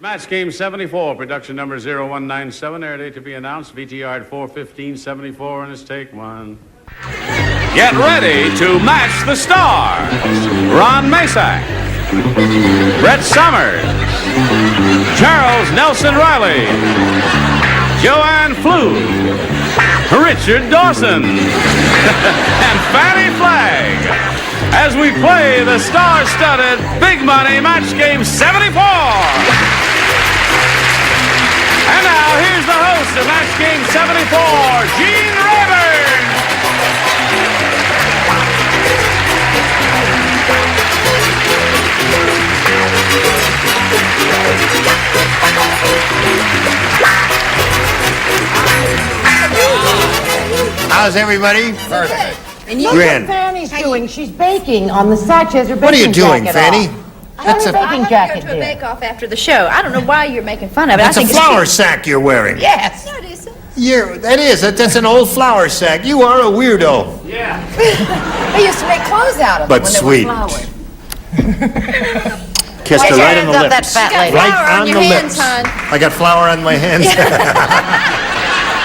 Match game 74, production number 0197, air date to be announced, VTR at 4:15:74, and it's take one. Get ready to match the stars. Ron Masak, Brett Summers, Charles Nelson Reilly, Joanne Pflug, Richard Dawson, and Fannie Flagg, as we play the star-studded Big Money Match Game 74. And now, here's the host of Match Game 74, Gene Rayburn. How's everybody? Perfect. And you know Grand. what Fannie's doing? She's baking on the side. She has her baking What are you doing, jacket Fannie? off. That's a baking I jacket, have to go to a dear. bake-off after the show. I don't know why you're making fun of it. that's I a think flour it's sack you're wearing. Yes. cute. No, it isn't. That's an old flour sack. You are a weirdo. They used to make clothes out of But them when sweet. they were flowered. Kissed her right on the Hands up, that lips. fat You got lady. Right flour on on your the hands, lips. hon. I got flour on my hands.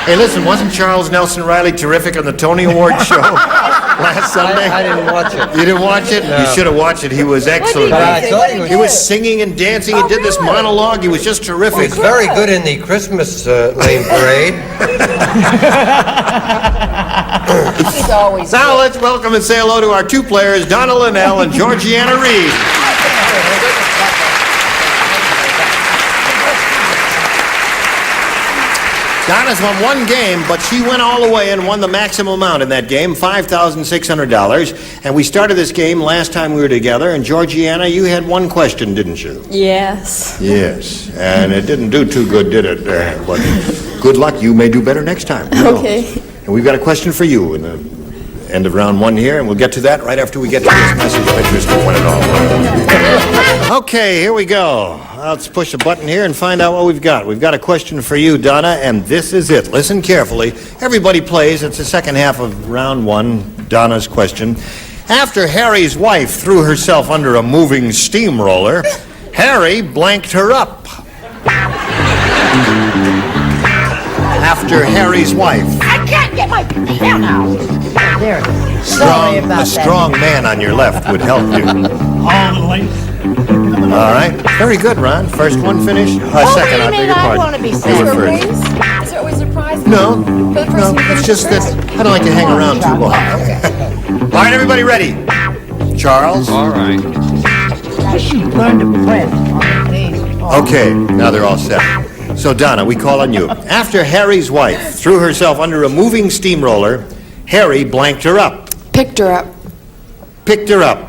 Hey, listen, wasn't Charles Nelson Reilly terrific on the Tony Award show last Sunday? I didn't watch it. You didn't watch it? You should have watched it. He was excellent. But I thought he was, He was singing and dancing. He did this monologue. He was just terrific. he's very good in the Christmas lane parade. He's always Now let's welcome and say hello to our two players, Donna Linnell and Georgiana Reed. Donna's won one game, but she went all the way and won the maximum amount in that game, $5,600. And we started this game last time we were together, and Georgiana, you had one question, didn't you? Yes. Yes, and it didn't do too good, did it? But good luck, you may do better next time. Who knows? Okay. And we've got a question for you in the end of round one here, and we'll get to that right after we get to this message of interest of when it all went. Okay, here we go. Let's push a button here and find out what we've got. We've got a question for you, Donna, and this is it. Listen carefully. Everybody plays. It's the second half of round one, Donna's question. After Harry's wife threw herself under a moving steamroller, Harry blanked her up. After Harry's wife. I can't get my pen out. There it is. Sorry about A that. strong man on your left would help you. All right. Very good, Ron. First one finished. Oh, Second, wait a I beg minute, your I pardon. want to be You were second. first. Is there always a prize? No, For the no, person who it's finishes just that first? I don't like to hang around too long. All right, everybody ready? Charles? All right. She learned to print on her knees. Okay, now they're all set. So, Donna, we call on you. After Harry's wife threw herself under a moving steamroller, Harry blanked her up. Picked her up. Picked her up.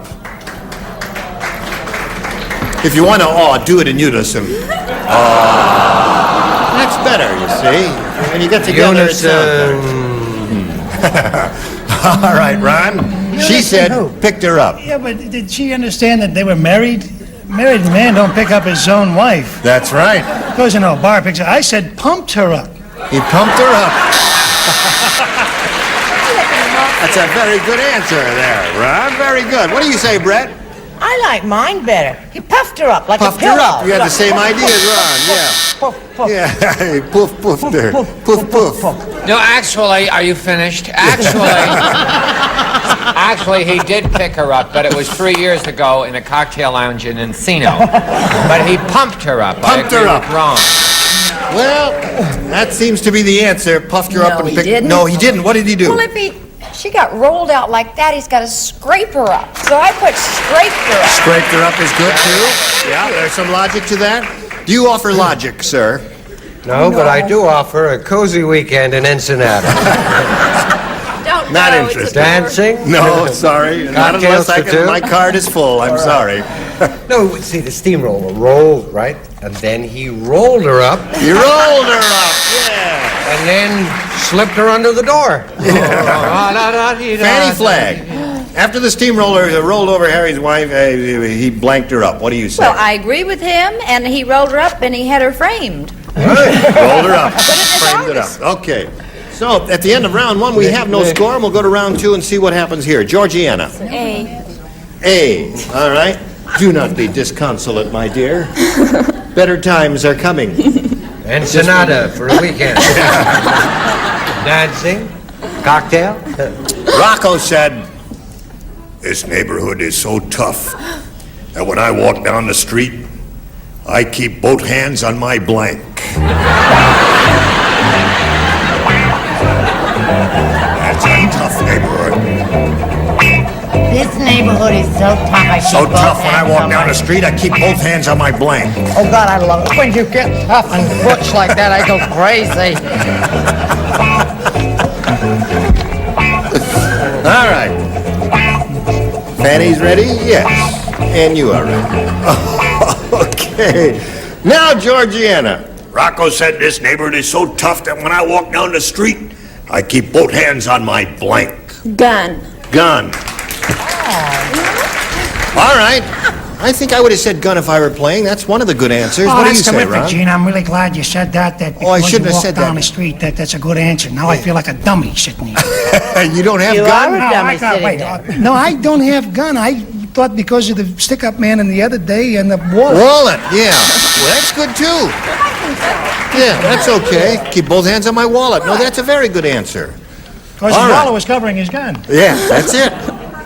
If you want to do it in unison. That's better, you see. When you get together, it sounds better. All right, Ron. She said, picked her up. Yeah, but did she understand that they were married? Married man don't pick up his own wife. That's right. Goes into a bar, picks her. I said pumped her up. He pumped her up. That's a very good answer there, Ron. Very good. What do you say, Brett? I like mine better. He puffed her up like Puffed a pillow. her up. You had the same idea as Ron, yeah. Puff, puff. Yeah, he poof, poofed her. Poof, poof. No, actually, are you finished? Actually, he did pick her up, but it was 3 years ago in a cocktail lounge in Encino. But he pumped her up. Pumped her up. Wrong. Well, that seems to be the answer. Puffed her up No, and he picked... didn't. No, he didn't. What did he do? Well, if she got rolled out like that, he's got to scrape her up. So I put scraped her up. Scraped her up is good, too. Yeah, there's some logic to that. Do you offer logic, sir? No, but I do offer a cozy weekend in Ensenada. Don't Not know, it's a interested. Dancing? No, sorry. Not unless I Cocktails for can... two? My card is full. I'm sorry. No, see, the steamroller rolled, right? And then he rolled her up You rolled her up. Yeah. and then slipped her under the door. Fannie Flagg. After the steamroller rolled over Harry's wife, he blanked her up. What do you say? Well, I agree with him, and he rolled her up, and he had her framed. Rolled her up. in his Framed it up. office. Okay. So, at the end of round one, we have no score, and we'll go to round two and see what happens here. Georgiana. A. A. All right. Do not be disconsolate, my dear. Better times are coming. Ensenada for a weekend. Dancing? Cocktail? Rocco said, This neighborhood is so tough that when I walk down the street, I keep both hands on my blank. That's a tough neighborhood. This neighborhood is so tough. I So keep both tough when I hands walk on down my- the street, I keep both hands on my blank. Oh God, I love it. When you get tough and butch like that, I go crazy. all right. Fanny's ready? Yes. And you are ready. Okay. Now, Georgiana. Rocco said this neighborhood is so tough that when I walk down the street, I keep both hands on my blank. Gun. Gun. All right. I think I would have said gun if I were playing. That's one of the good answers. Oh, What do you that's say, terrific, Ron? Gene. I'm really glad you said that. That Oh, I because shouldn't you have walk said down that. the street, that's a good answer. Now I feel like a dummy sitting here. You don't have You gun? are a dummy I got- sitting wait, there. no, I don't have gun. I thought because of the stick-up man in the other day and the wallet. Wallet, yeah. Well, that's good too. Yeah, that's okay. Keep both hands on my wallet. No, that's a very good answer. Because All his right. wallet was covering his gun. Yeah, that's it.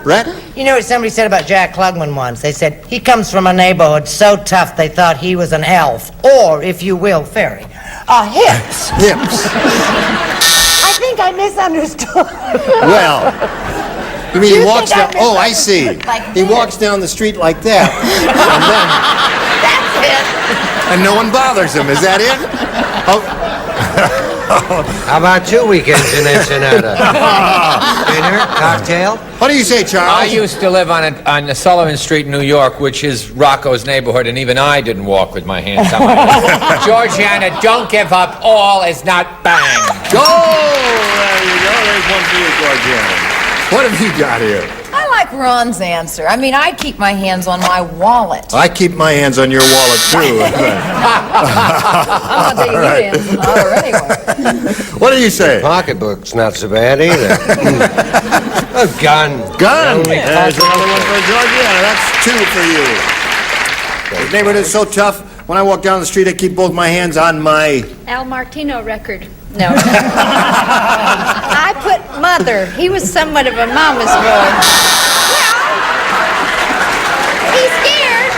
Brett? You know what somebody said about Jack Klugman once? They said he comes from a neighborhood so tough they thought he was an elf, or, if you will, fairy. Hips. Hips. I think I misunderstood. Well, you mean he You walks think down... I Oh, I see. Like He this. walks down the street like that, That's it. and no one bothers him. Is that it? Oh, How about 2 weekends in Ensenada? Dinner? Cocktail? what do you say, I Charles? used to live on Sullivan Street, New York, which is Rocco's neighborhood, and even I didn't walk with my hands on my head. Georgiana, don't give up. All is not bang. Go! There you go. There's one for you, Georgiana. What have you got here? I like Ron's answer. I mean, I keep my hands on my wallet. I keep my hands on your wallet, too. I'm not taking your hands on it or anyway. What do you say? Pocketbook's not so bad either. A gun. Gun. Only There's pocketbook. another one for Georgiana. That's 2 for you. The neighborhood is so tough. When I walk down the street, I keep both my hands on my... Al Martino record. No. I put mother. He was somewhat of a mama's boy. He's scared.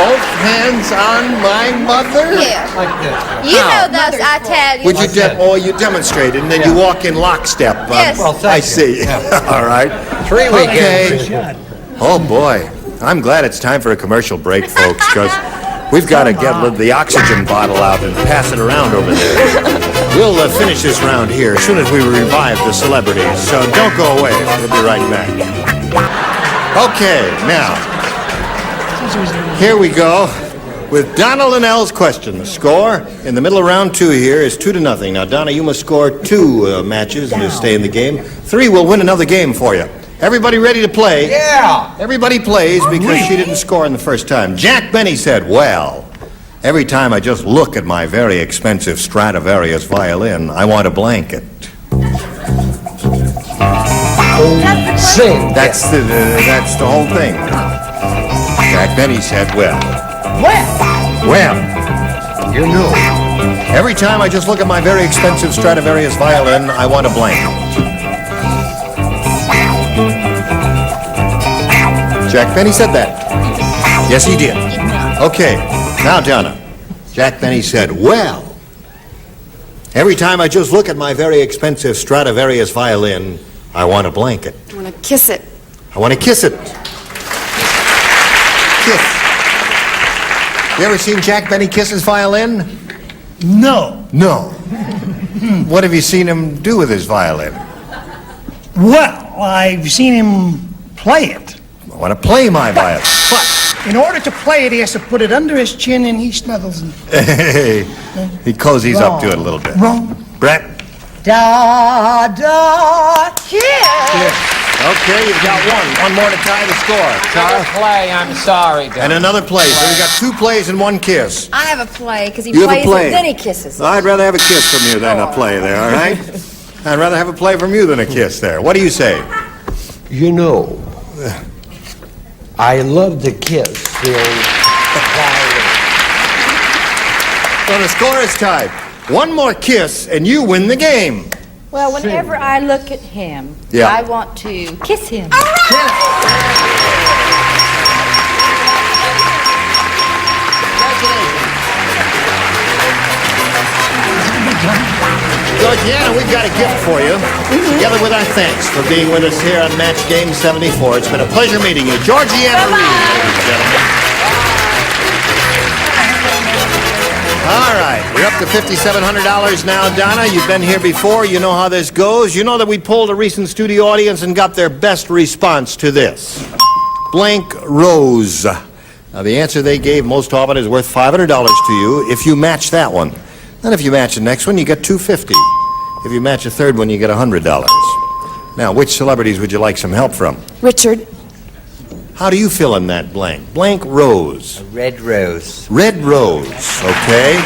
Both hands on my mother? Yeah. Like this. You know those Italians. Would you you demonstrate it, and then you walk in lockstep. Yes. Well, thank I you. see. All right. 3 weekends. Okay. Oh, boy. I'm glad it's time for a commercial break, folks, because we've got to get the oxygen bottle out and pass it around over there. We'll finish this round here as soon as we revive the celebrities, so don't go away. We'll be right back. Okay, now, here we go with Donna Linnell's question. The score in the middle of round 2 here is 2-0. Now, Donna, you must score 2 matches to stay in the game. 3 will win another game for you. Everybody ready to play? Yeah. Everybody plays because she didn't score in the first time. Jack Benny said, well, every time I just look at my very expensive Stradivarius violin, I want a blanket. Sing. That's the whole thing. Jack Benny said, well, You knew. every time I just look at my very expensive Stradivarius violin, I want a blanket. Jack Benny said that. Yes, he did. Okay, now, Donna. Jack Benny said, well, every time I just look at my very expensive Stradivarius violin, I want a blanket. I want to kiss it. I want to kiss it. Kiss. You ever seen Jack Benny kiss his violin? No. No. What have you seen him do with his violin? Well, I've seen him play it. I want to play my violin. But in order to play it, he has to put it under his chin and he snuggles and... Hey, he cozies up to it a little bit. Wrong. Brett? Da, da, yeah. Okay, you've got one. One more to tie the score. Another Charles? play, I'm sorry, And Donna. another play. So we got 2 plays and 1 kiss. I have a play because he You have a plays play. it, then he kisses. I'd rather have a kiss from you than a play there, all right? I'd rather have a play from you than a kiss there. What do you say? You know, I love to kiss the old violin. So the score is tied. One more kiss, and you win the game. Well, whenever I look at him, Yeah. I want to kiss him. Georgiana, we've got a gift for you, together with our thanks for being with us here on Match Game 74. It's been a pleasure meeting you. Georgiana Reilly, ladies and gentlemen. All right, we're up to $5,700 now, Donna. You've been here before. You know how this goes. You know that we polled a recent studio audience and got their best response to this. Blank rose. Now, the answer they gave most often is worth $500 to you if you match that one. Then if you match the next one, you get $250. If you match a third one, you get $100. Now, which celebrities would you like some help from? Richard. How do you fill in that blank? Blank rose. A red rose. Red rose, okay.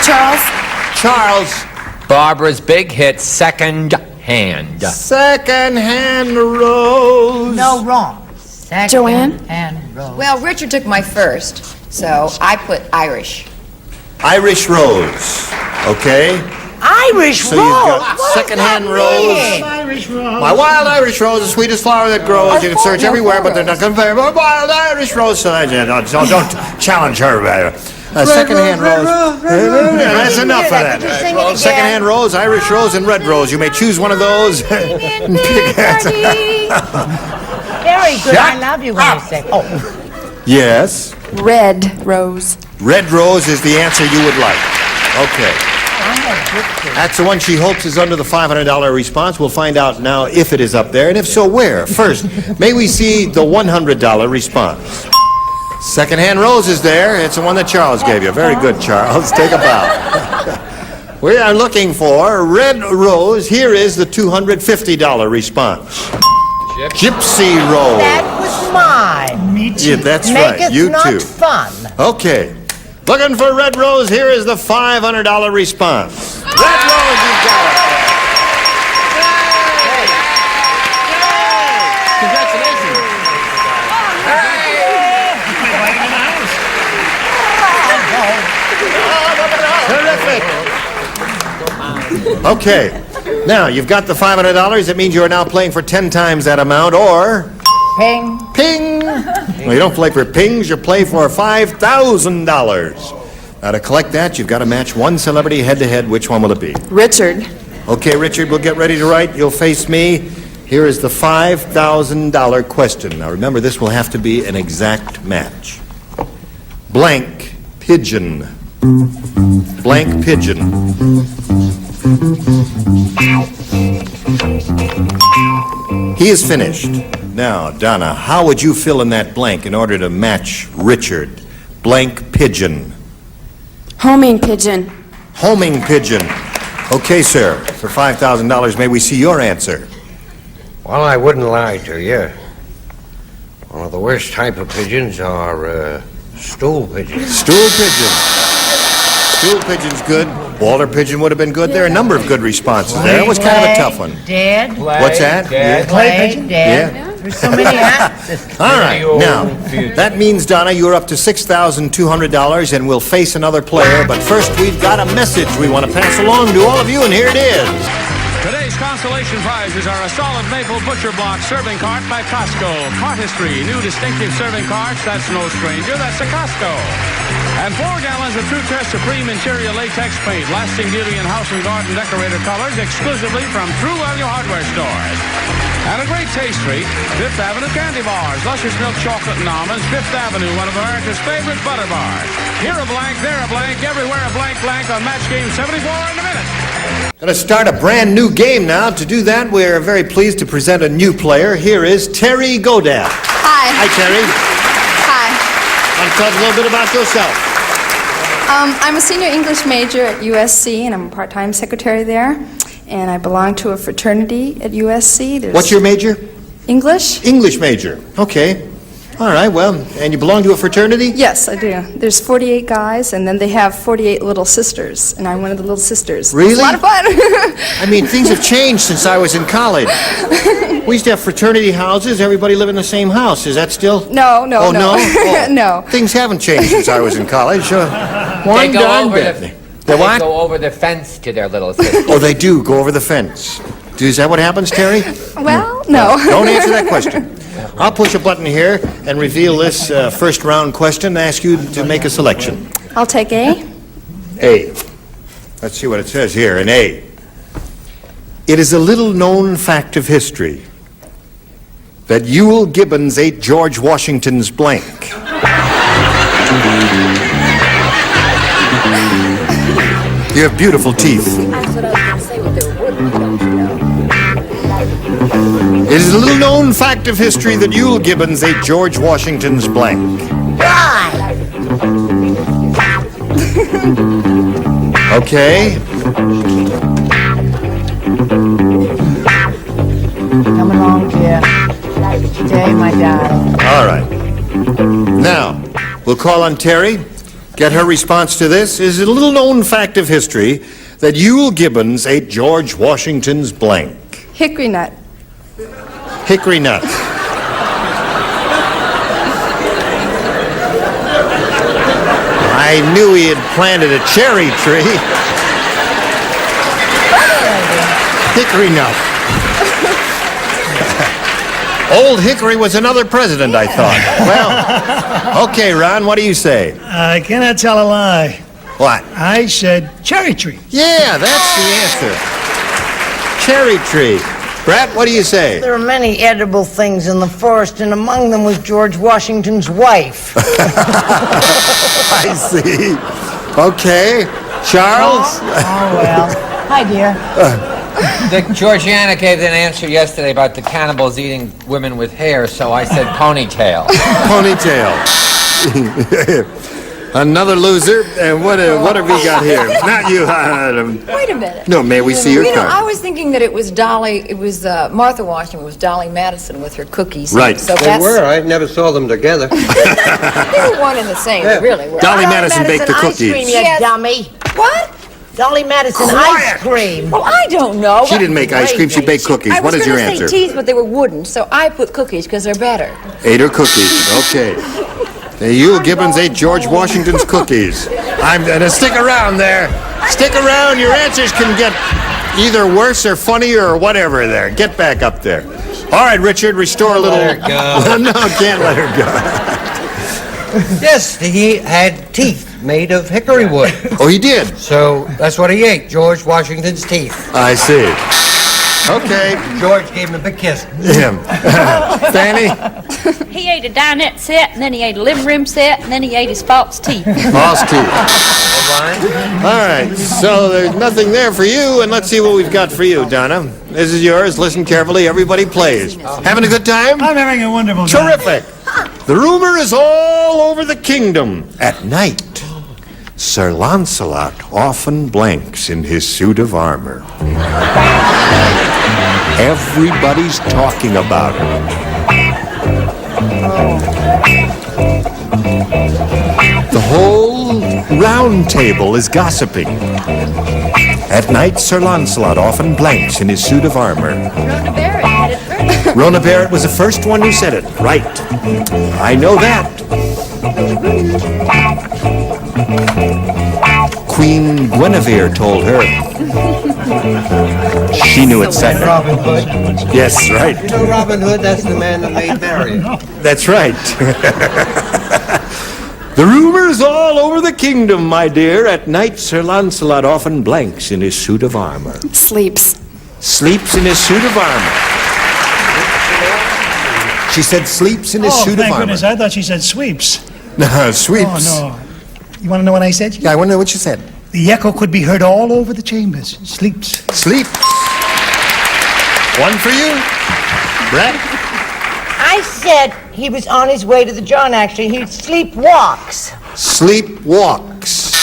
Charles. Charles. Barbara's big hit, Second Hand. Second-hand rose. No, wrong. Second Joanne? hand rose. Well, Richard took my first, so I put Irish. Irish rose, okay. Irish So rose. you've got What does second-hand that rose. mean? Irish rose. My wild Irish rose, the sweetest flower that grows. You can search everywhere, but they're not compare. My wild Irish rose. So don't challenge her. Second-hand rose. That's enough of Could you sing it that. again? Second-hand rose, Irish rose, and red rose. You may choose one of those. Very good. I love you when you sing. Oh, Yes. Red rose. Red rose is the answer you would like. Okay. That's the one she hopes is under the $500 response. We'll find out now if it is up there, and if so, where. First, may we see the $100 response. Second-hand rose is there. It's the one that Charles gave you. Very good, Charles. Take a bow. We are looking for red rose. Here is the $250 response. Gypsy rose. that was mine. Me too. Yeah, that's Make right. it You not too. fun. Okay. Looking for red rose. Here is the $500 response. Red rose, you've got it. Congratulations. Terrific. Okay. Now, you've got the $500. It means you are now playing for 10 times that amount, or... Ping. Ping! Well, you don't play for pings, you play for $5,000. Now, to collect that, you've got to match one celebrity head-to-head. Which one will it be? Richard. Okay, Richard, we'll get ready to write. You'll face me. Here is the $5,000 question. Now, remember, this will have to be an exact match. Blank pigeon. Blank pigeon. He is finished. Now, Donna, how would you fill in that blank in order to match Richard? Blank pigeon. Homing pigeon. Homing pigeon. Okay, sir. For $5,000, may we see your answer? Well, I wouldn't lie to you. One of the worst type of pigeons are stool pigeons. Stool pigeon. Stool pigeon's good. Walter pigeon would have been good. There are a number of good responses there. It was kind of a tough one. Dead. What's that? Dead. Clay. Dead. Yeah. There's so many answers. All right. Now, that means, Donna, you're up to $6,200, and we'll face another player. But first, we've got a message we want to pass along to all of you, and here it is. Today's consolation prizes are a solid maple butcher block serving cart by Costco. Cartistry, new distinctive serving carts. That's no stranger. That's a Costco. And 4 gallons of True Test Supreme Interior Latex Paint. Lasting beauty in house and garden decorator colors exclusively from True Value Hardware Stores. And a great taste treat, Fifth Avenue Candy Bars. Luscious milk chocolate and almonds. Fifth Avenue, one of America's favorite butter bars. Here a blank, there a blank, everywhere a blank blank on Match Game 74 in a minute. Going to start a brand new game now. To do that, we're very pleased to present a new player. Here is Terry Godat. Hi. Hi, Terry. Hi. Want to tell us a little bit about yourself? I'm a senior English major at USC, and I'm a part-time secretary there. And I belong to a fraternity at USC. What's your major? English? English major. Okay. All right, well, and you belong to a fraternity? Yes, I do. There's 48 guys, and then they have 48 little sisters, and I'm one of the little sisters. Really? It's a lot of fun. I mean, things have changed since I was in college. We used to have fraternity houses. Everybody lived in the same house. Is that still? No. Oh, no? Oh. No. Things haven't changed since I was in college. One They go darn over bit. the, They what? go over the fence to their little sister. Oh, they do go over the fence. Is that what happens, Terry? Well, no. Don't answer that question. I'll push a button here and reveal this first round question and ask you to make a selection. I'll take A. A. Let's see what it says here in A. It is a little known fact of history that Ewell Gibbons ate George Washington's blank. You have beautiful teeth. That's what I was going to say, what they were wooden, don't you know? It is a little known fact of history that Ewell Gibbons ate George Washington's blank. Okay. Come along, dear. Stay, my darling. All right. Now, we'll call on Terry, get her response to this. Is it a little known fact of history that Ewell Gibbons ate George Washington's blank? Hickory nut. Hickory nut. I knew he had planted a cherry tree. Hickory nut. Old Hickory was another president, I thought. Well, okay, Ron, what do you say? I cannot tell a lie. What? I said cherry tree. Yeah, that's the answer. Cherry tree. Brett, what do you say? There are many edible things in the forest, and among them was George Washington's wife. I see. Okay. Charles? Oh, well. Hi, dear. Georgiana gave an answer yesterday about the cannibals eating women with hair, so I said ponytail. Ponytail. Another loser. And what have we got here? Not you. Wait a minute. No, may we see your You know, card? I was thinking that it was Martha Washington was Dolly Madison with her cookies. Right. So They that's, were. I never saw them together. they were one and the same, they really were. Dolly Madison baked the Ice cream, cookies. you Yes. dummy. What? Dolly Madison ice cream. Well, I don't know. She didn't make ice cream, she baked cookies. I What was is your gonna answer? say teeth, but they were wooden, so I put cookies because they're better. Ate her cookies. Okay. Ewell Gibbons ate George Washington's cookies. I'm gonna stick around there. Stick around. Your answers can get either worse or funnier or whatever there. Get back up there. All right, Richard, restore a little. Let her go. No, can't let her go. Yes, he had teeth made of hickory wood. Oh, he did? So that's what he ate, George Washington's teeth. I see. Okay. George gave him a big kiss. Him. Fannie? He ate a dinette set, and then he ate a living room set, and then he ate his false teeth. False teeth. All right, so there's nothing there for you, and let's see what we've got for you, Donna. This is yours. Listen carefully. Everybody plays. Having a good time? I'm having a wonderful time. Terrific. The rumor is all over the kingdom. At night, Sir Lancelot often blanks in his suit of armor. Everybody's talking about him. The whole round table is gossiping. At night, Sir Lancelot often blanks in his suit of armor. Rhoda Barrett had it first. Rona Barrett was the first one who said it. Right. I know that. Queen Guinevere told her. She knew it second. Robin Hood. Yes, right. You know Robin Hood? That's the man that made Marion. That's right. The rumors all over the kingdom, my dear. At night, Sir Lancelot often blanks in his suit of armor. Sleeps. Sleeps in his suit of armor. She said sleeps in his suit of thank armor. goodness. I thought she said sweeps. No, sweeps. Oh, no. You want to know what I said? Yeah, I want to know what you said. The echo could be heard all over the chambers. Sleeps. Sleeps. One for you. Brett? I said he was on his way to the John, actually. He sleepwalks. Sleepwalks.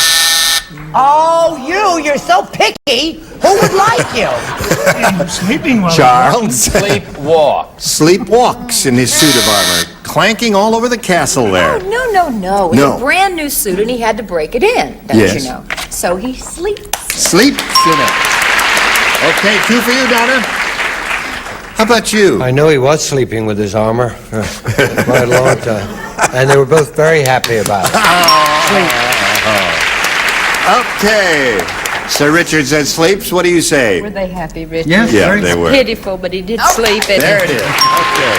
Oh, you're so picky. Who would like you? I'm sleeping well. Charles? Sleepwalk. Sleepwalks in his suit of armor, clanking all over the castle there. Oh, no. It's No. a brand new suit, and he had to break it in, don't Yes. you know? So he sleeps. Sleeps in it. Okay, two for you, Donna. How about you? I know he was sleeping with his armor quite a long time. And they were both very happy about it. Okay. Sir Richard says sleeps. What do you say? Were they happy, Richard? Yes, Yeah, very they were. Pitiful, but he did sleep. There it is. Okay.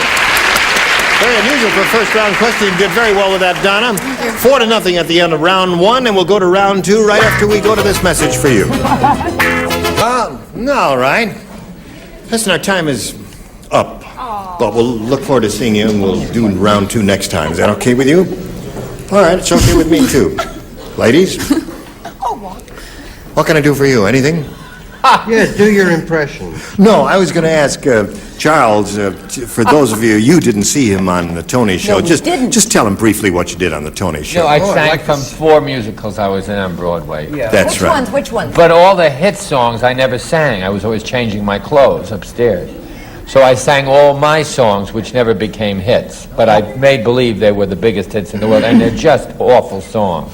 Very unusual for a first round question. You did very well with that, Donna. 4-0 at the end of round one, and we'll go to round two right after we go to this message for you. All right. Listen, our time is up. But we'll look forward to seeing you, and we'll do round two next time. Is that okay with you? All right, it's okay with me, too. Ladies? What can I do for you? Anything? Yes, do your impression. No, I was going to ask Charles, for those of you didn't see him on the Tony Show, just tell him briefly what you did on the Tony Show. No, I sang from 4 musicals I was in on Broadway. Yeah. That's right. Which ones? But all the hit songs I never sang. I was always changing my clothes upstairs. So I sang all my songs, which never became hits. But I made believe they were the biggest hits in the world, and they're just awful songs.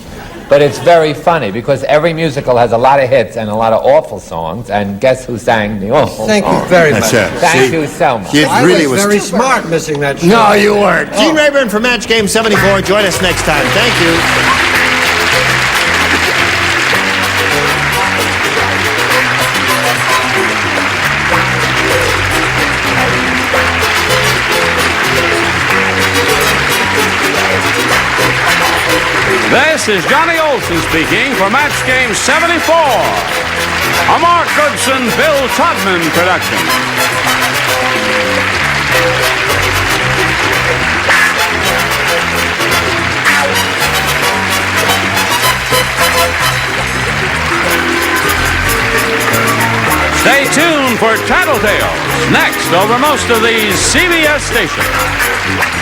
But it's very funny, because every musical has a lot of hits and a lot of awful songs, and guess who sang the awful Thank songs? you very much. Thank you so much. It I really was very smart missing that show. No, you weren't. Gene Rayburn for Match Game 74. Join us next time. Thank you. This is Johnny Olson speaking for Match Game 74, a Mark Goodson, Bill Todman production. Stay tuned for Tattletales, next over most of these CBS stations.